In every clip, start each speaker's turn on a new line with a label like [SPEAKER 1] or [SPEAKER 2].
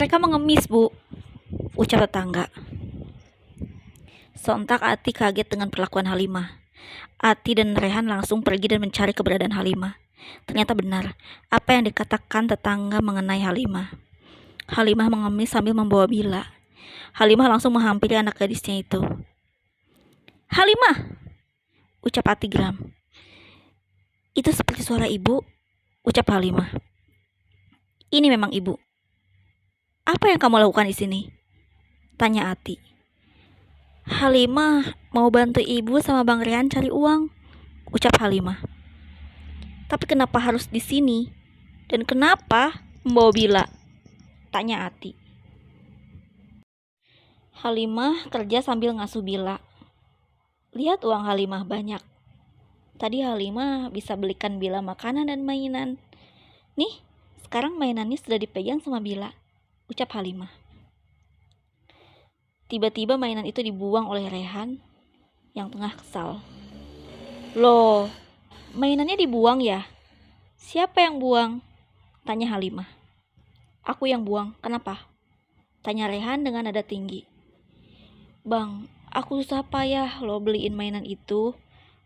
[SPEAKER 1] Mereka mengemis, Bu, ucap tetangga. Sontak Ati kaget dengan perlakuan Halimah. Ati dan Rehan langsung pergi dan mencari keberadaan Halimah. Ternyata benar, apa yang dikatakan tetangga mengenai Halimah. Halimah mengemis sambil membawa Bila. Halimah langsung menghampiri anak gadisnya itu. "Halimah!" ucap Ati geram. "Itu seperti suara ibu," ucap Halimah. "Ini memang ibu." "Apa yang kamu lakukan di sini?" tanya Ati. "Halimah mau bantu ibu sama Bang Rehan cari uang," ucap Halimah. "Tapi kenapa harus di sini? Dan kenapa membawa Bila?" tanya Ati. Halimah kerja sambil ngasuh Bila. Lihat uang Halimah banyak. Tadi Halimah bisa belikan Bila makanan dan mainan. Nih, sekarang mainannya sudah dipegang sama Bila, ucap Halimah. Tiba-tiba mainan itu dibuang oleh Rehan yang tengah kesal. "Loh, mainannya dibuang ya? Siapa yang buang?" tanya Halimah. "Aku yang buang, kenapa?" tanya Rehan dengan nada tinggi. "Bang, aku susah payah lo beliin mainan itu,"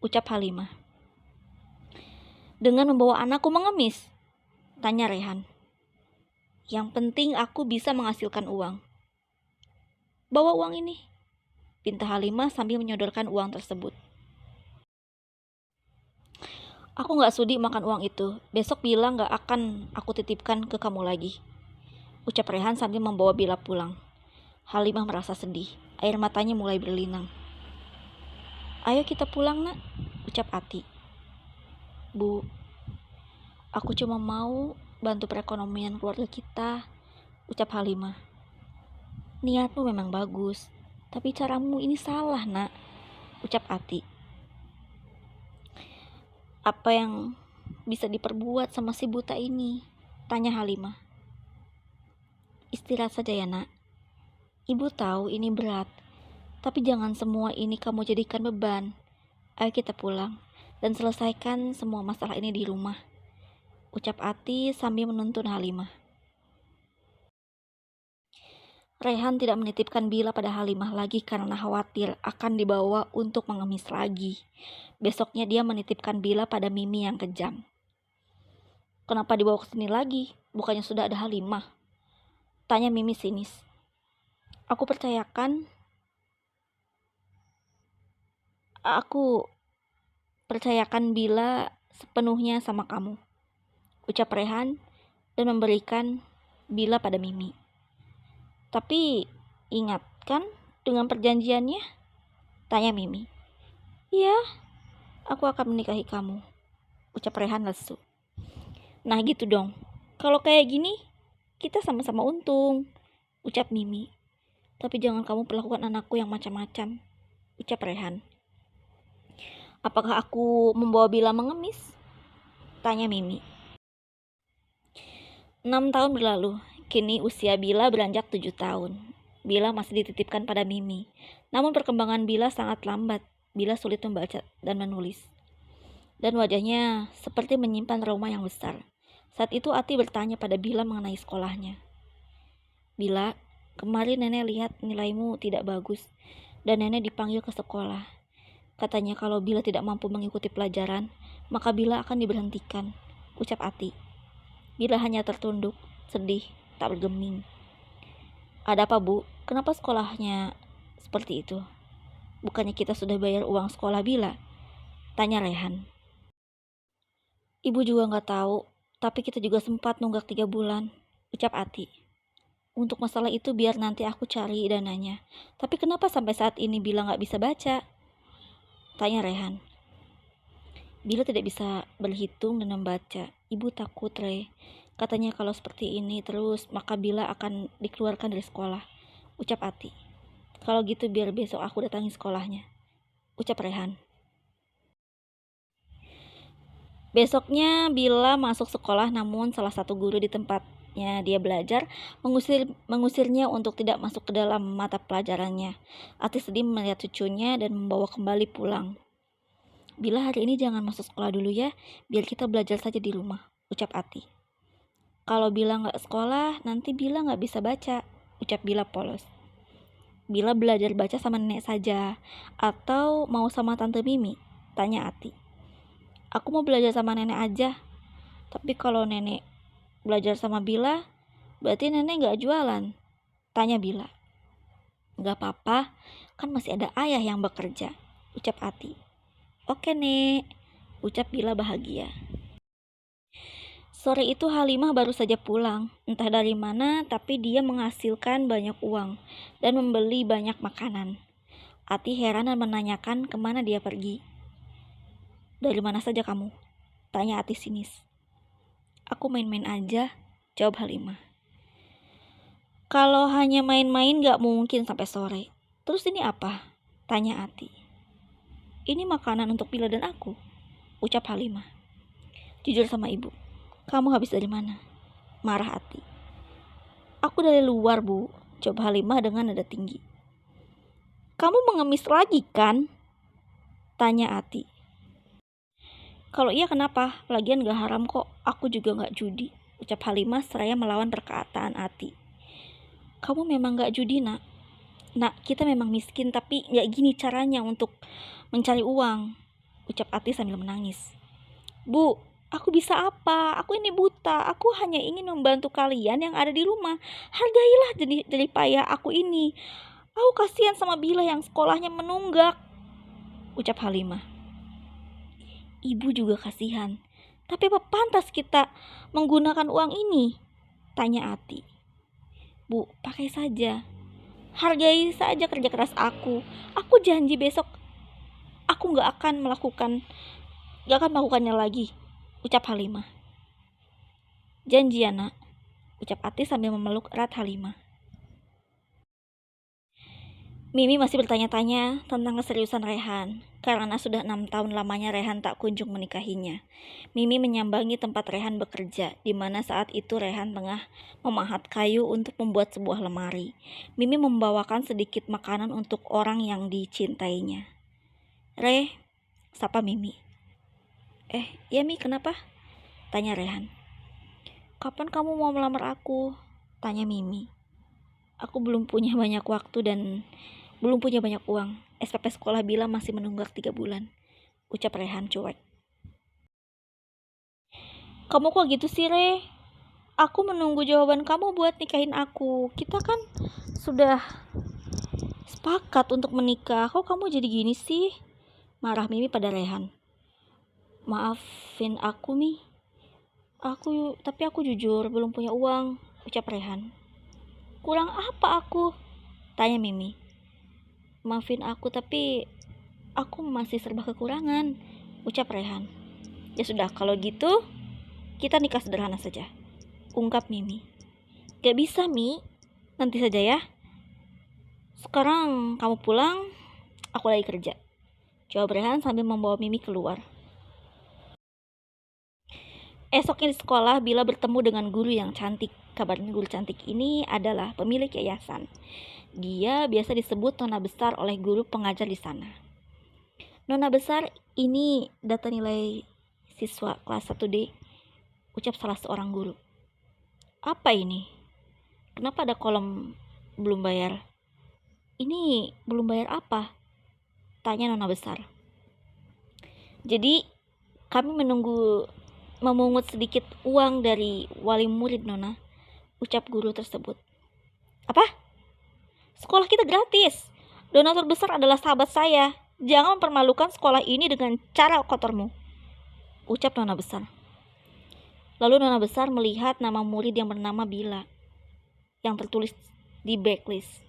[SPEAKER 1] ucap Halimah. "Dengan membawa anakku mengemis?" tanya Rehan. "Yang penting aku bisa menghasilkan uang." "Bawa uang ini," pinta Halimah sambil menyodorkan uang tersebut. "Aku gak sudi makan uang itu. Besok Bila gak akan aku titipkan ke kamu lagi," ucap Rehan sambil membawa Bila pulang. Halimah merasa sedih. Air matanya mulai berlinang. "Ayo kita pulang, Nak," ucap Ati. "Bu, aku cuma mau bantu perekonomian keluarga kita," ucap Halimah. "Niatmu memang bagus, tapi caramu ini salah, Nak," ucap Ati. "Apa yang bisa diperbuat sama si buta ini?" tanya Halimah. "Istirahat saja ya, Nak. Ibu tahu ini berat, tapi jangan semua ini kamu jadikan beban. Ayo kita pulang dan selesaikan semua masalah ini di rumah," ucap Ati sambil menuntun Halimah. Rehan tidak menitipkan Bila pada Halimah lagi karena khawatir akan dibawa untuk mengemis lagi. Besoknya dia menitipkan Bila pada Mimi yang kejam. "Kenapa dibawa ke sini lagi? Bukannya sudah ada Halimah?" tanya Mimi sinis. Aku percayakan Bila sepenuhnya sama kamu," ucap Rehan dan memberikan Bila pada Mimi. "Tapi ingat kan dengan perjanjiannya?" tanya Mimi. "Iya, aku akan menikahi kamu," ucap Rehan lesu. "Nah gitu dong. Kalau kayak gini, kita sama-sama untung," ucap Mimi. "Tapi jangan kamu perlakukan anakku yang macam-macam," ucap Rehan. "Apakah aku membawa Bila mengemis?" tanya Mimi. 6 tahun berlalu. Kini usia Bila beranjak 7 tahun. Bila masih dititipkan pada Mimi. Namun perkembangan Bila sangat lambat. Bila sulit membaca dan menulis. Dan wajahnya seperti menyimpan trauma yang besar. Saat itu Ati bertanya pada Bila mengenai sekolahnya. "Bila, kemarin nenek lihat nilaimu tidak bagus dan nenek dipanggil ke sekolah. Katanya kalau Bila tidak mampu mengikuti pelajaran, maka Bila akan diberhentikan," ucap Ati. Bila hanya tertunduk, sedih, tak bergeming. "Ada apa, Bu? Kenapa sekolahnya seperti itu? Bukannya kita sudah bayar uang sekolah Bila?" tanya Rehan. "Ibu juga gak tahu, tapi kita juga sempat nunggak 3 bulan, ucap Ati. "Untuk masalah itu biar nanti aku cari dananya. Tapi kenapa sampai saat ini Bila gak bisa baca?" tanya Rehan. "Bila tidak bisa berhitung dan membaca. Ibu takut, Re. Katanya kalau seperti ini terus, maka Bila akan dikeluarkan dari sekolah," ucap Ati. "Kalau gitu biar besok aku datangi sekolahnya," ucap Rehan. Besoknya Bila masuk sekolah, namun salah satu guru di tempatnya dia belajar mengusirnya untuk tidak masuk ke dalam mata pelajarannya. Ati sedih melihat cucunya dan membawa kembali pulang. "Bila hari ini jangan masuk sekolah dulu ya, biar kita belajar saja di rumah," ucap Ati. Kalau Bila nggak sekolah, nanti Bila nggak bisa baca, ucap Bila polos. Bila belajar baca sama nenek saja, atau mau sama Tante Mimi? Tanya Ati. Aku mau belajar sama nenek aja, tapi kalau nenek belajar sama Bila, berarti nenek nggak jualan? Tanya Bila. Nggak apa-apa, kan masih ada ayah yang bekerja, ucap Ati. Oke nek, ucap Bila bahagia. Sore itu Halimah baru saja pulang, entah dari mana, tapi dia menghasilkan banyak uang dan membeli banyak makanan. Ati heran dan menanyakan kemana dia pergi. Dari mana saja kamu? Tanya Ati sinis. Aku main-main aja, jawab Halimah. Kalau hanya main-main gak mungkin sampai sore. Terus ini apa? Tanya Ati. Ini makanan untuk Bila dan aku, ucap Halimah. Jujur sama ibu, kamu habis dari mana? Marah Ati. Aku dari luar, Bu, jawab Halimah dengan nada tinggi. Kamu mengemis lagi kan? Tanya Ati. Kalau iya kenapa? Lagian gak haram kok, aku juga gak judi, ucap Halimah seraya melawan perkataan Ati. Kamu memang gak judi nak? Nak, kita memang miskin tapi gak gini caranya untuk mencari uang, ucap Ati sambil menangis. Bu, aku bisa apa? Aku ini buta. Aku hanya ingin membantu kalian yang ada di rumah. Hargailah jadi payah aku ini. Aku kasihan sama Bila yang sekolahnya menunggak, ucap Halimah. Ibu juga kasihan. Tapi apa pantas kita menggunakan uang ini? Tanya Ati. Bu, pakai saja. Hargai saja kerja keras aku. Aku janji besok aku gak akan melakukannya lagi, ucap Halimah. Janji ya nak, ucap Ati sambil memeluk erat Halimah. Mimi masih bertanya-tanya tentang keseriusan Rehan, karena sudah 6 tahun lamanya Rehan tak kunjung menikahinya. Mimi menyambangi tempat Rehan bekerja, di mana saat itu Rehan tengah memahat kayu untuk membuat sebuah lemari. Mimi membawakan sedikit makanan untuk orang yang dicintainya. Re, sapa Mimi. Ya Mi, kenapa? Tanya Rehan. Kapan kamu mau melamar aku? Tanya Mimi. Aku belum punya banyak waktu dan belum punya banyak uang. SPP sekolah Bila masih menunggak 3 bulan, ucap Rehan cuek. Kamu kok gitu sih, Re? Aku menunggu jawaban kamu buat nikahin aku. Kita kan sudah sepakat untuk menikah. Kok kamu jadi gini sih? Marah Mimi pada Rehan. Maafin aku, Mi. Tapi aku jujur belum punya uang, ucap Rehan. Kurang apa aku? Tanya Mimi. Maafin aku tapi aku masih serba kekurangan, ucap Rehan. Ya sudah, kalau gitu kita nikah sederhana saja, ungkap Mimi. Gak bisa Mi, nanti saja ya. Sekarang kamu pulang, aku lagi kerja, jawab Rehan sambil membawa Mimi keluar. Esoknya di sekolah, Bila bertemu dengan guru yang cantik. Kabarnya guru cantik ini adalah pemilik yayasan. Dia biasa disebut Nona Besar oleh guru pengajar di sana. Nona Besar, ini data nilai siswa kelas 1D, ucap salah seorang guru. Apa ini? Kenapa ada kolom belum bayar? Ini belum bayar apa? Tanya Nona Besar. Jadi kami memungut sedikit uang dari wali murid Nona, ucap guru tersebut. Apa? Sekolah kita gratis. Donatur besar adalah sahabat saya. Jangan mempermalukan sekolah ini dengan cara kotormu, ucap Nona Besar. Lalu Nona Besar melihat nama murid yang bernama Bila yang tertulis di backlist.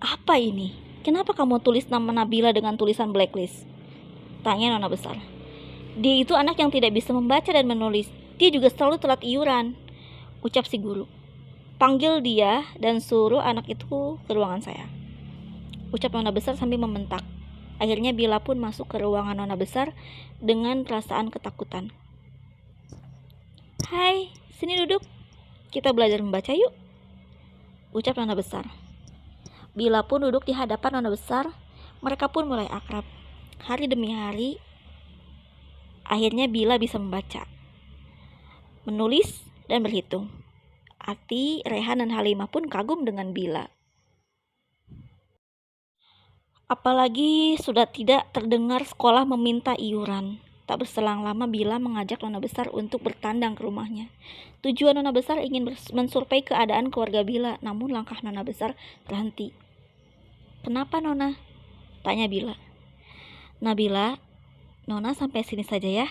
[SPEAKER 1] Apa ini? Kenapa kamu tulis nama Nabila dengan tulisan blacklist? Tanya Nona Besar. Dia itu anak yang tidak bisa membaca dan menulis. Dia juga selalu telat iuran, ucap si guru. Panggil dia dan suruh anak itu ke ruangan saya, ucap Nona Besar sambil membentak. Akhirnya Bila pun masuk ke ruangan Nona Besar dengan perasaan ketakutan. Hai, sini duduk. Kita belajar membaca yuk, ucap Nona Besar. Bila pun duduk di hadapan Nona Besar. Mereka pun mulai akrab. Hari demi hari, akhirnya Bila bisa membaca. menulis, dan berhitung. Ati, Rehan, dan Halimah pun kagum dengan Bila. Apalagi sudah tidak terdengar sekolah meminta iuran. Tak berselang lama Bila mengajak Nona Besar untuk bertandang ke rumahnya. Tujuan Nona Besar ingin mensurvei keadaan keluarga Bila, namun langkah Nona Besar terhenti. "Kenapa, Nona?" tanya Bila. "Nabila, Nona sampai sini saja ya,"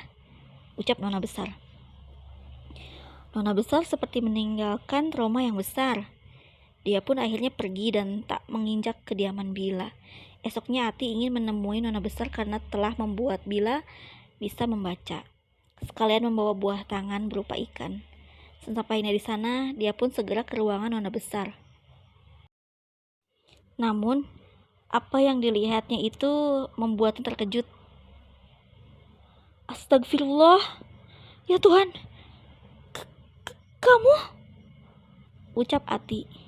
[SPEAKER 1] ucap Nona Besar. Nona Besar seperti meninggalkan trauma yang besar. Dia pun akhirnya pergi dan tak menginjak kediaman Bila. Esoknya Ati ingin menemui Nona Besar karena telah membuat Bila bisa membaca. Sekalian membawa buah tangan berupa ikan. Sesampainya di sana, dia pun segera ke ruangan Nona Besar. Namun, apa yang dilihatnya itu membuatnya terkejut. "Astagfirullah, ya Tuhan, kamu?" ucap Ati.